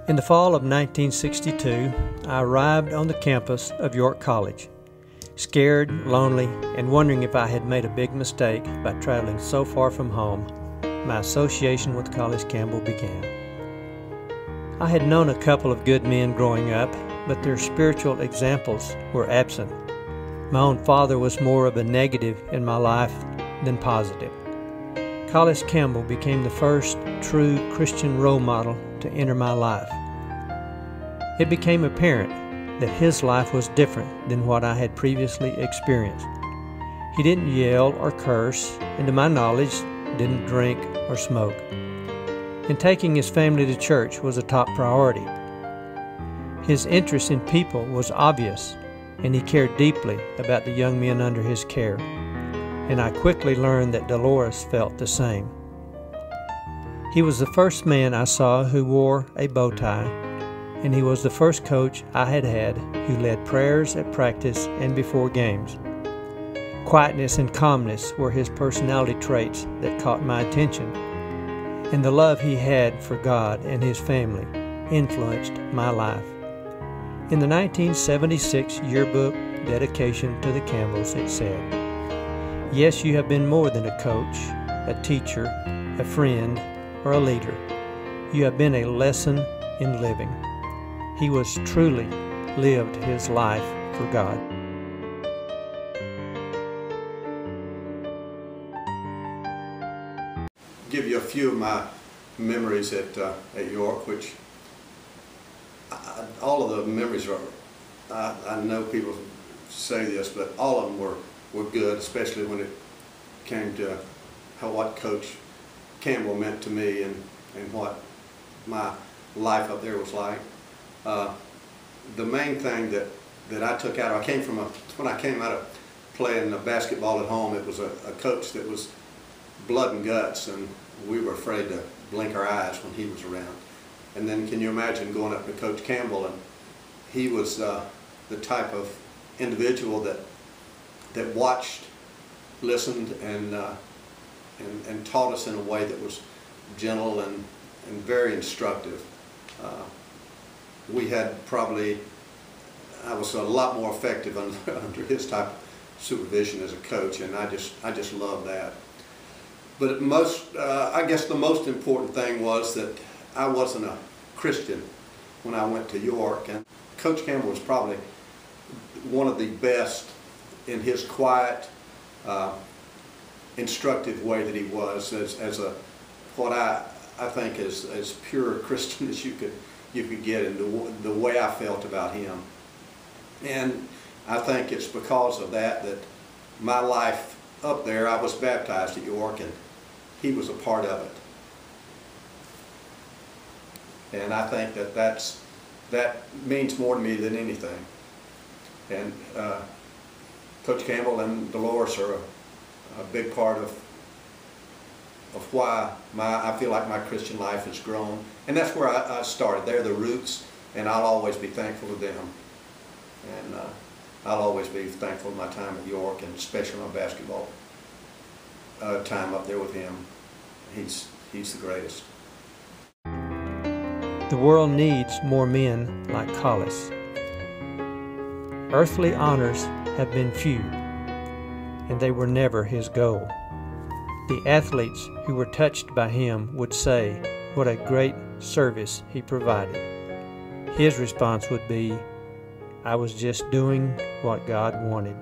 In the fall of 1962, I arrived on the campus of York College. Scared, lonely, and wondering if I had made a big mistake by traveling so far from home, my association with Colis Campbell began. I had known a couple of good men growing up, but their spiritual examples were absent. My own father was more of a negative in my life than positive. Colis Campbell became the first true Christian role model to enter my life. It became apparent that his life was different than what I had previously experienced. He didn't yell or curse, and to my knowledge, didn't drink or smoke. And taking his family to church was a top priority. His interest in people was obvious, and he cared deeply about the young men under his care. And I quickly learned that Dolores felt the same. He was the first man I saw who wore a bow tie, and he was the first coach I had who led prayers at practice and before games. Quietness and calmness were his personality traits that caught my attention, and the love he had for God and his family influenced my life. In the 1976 yearbook dedication to the Campbells, it said, "Yes, you have been more than a coach, a teacher, a friend, or a leader. You have been a lesson in living." He was truly lived his life for God. Give you a few of my memories at York, which all of the memories are, I know people say this, but all of them were good, especially when it came to what Coach Campbell meant to me and what my life up there was like. The main thing that I took out, when I came out of playing basketball at home, it was a coach that was blood and guts, and we were afraid to blink our eyes when he was around. And then can you imagine going up to Coach Campbell, and he was the type of individual that watched, listened, and taught us in a way that was gentle and very instructive. I was a lot more effective under his type of supervision as a coach, and I just love that. But I guess the most important thing was that I wasn't a Christian when I went to York, and Coach Campbell was probably one of the best in his quiet, instructive way that he was as what I think as pure a Christian as you could get, in the way I felt about him. And I think it's because of that my life up there, I was baptized at York, and he was a part of it. And I think that means more to me than anything. And Coach Campbell and Dolores are a big part of why I feel like my Christian life has grown. And that's where I started. They're the roots, and I'll always be thankful to them. And I'll always be thankful for my time at York, and especially my basketball time up there with him. He's the greatest. The world needs more men like Colis. Earthly honors have been few, and they were never his goal. The athletes who were touched by him would say what a great service he provided. His response would be, "I was just doing what God wanted."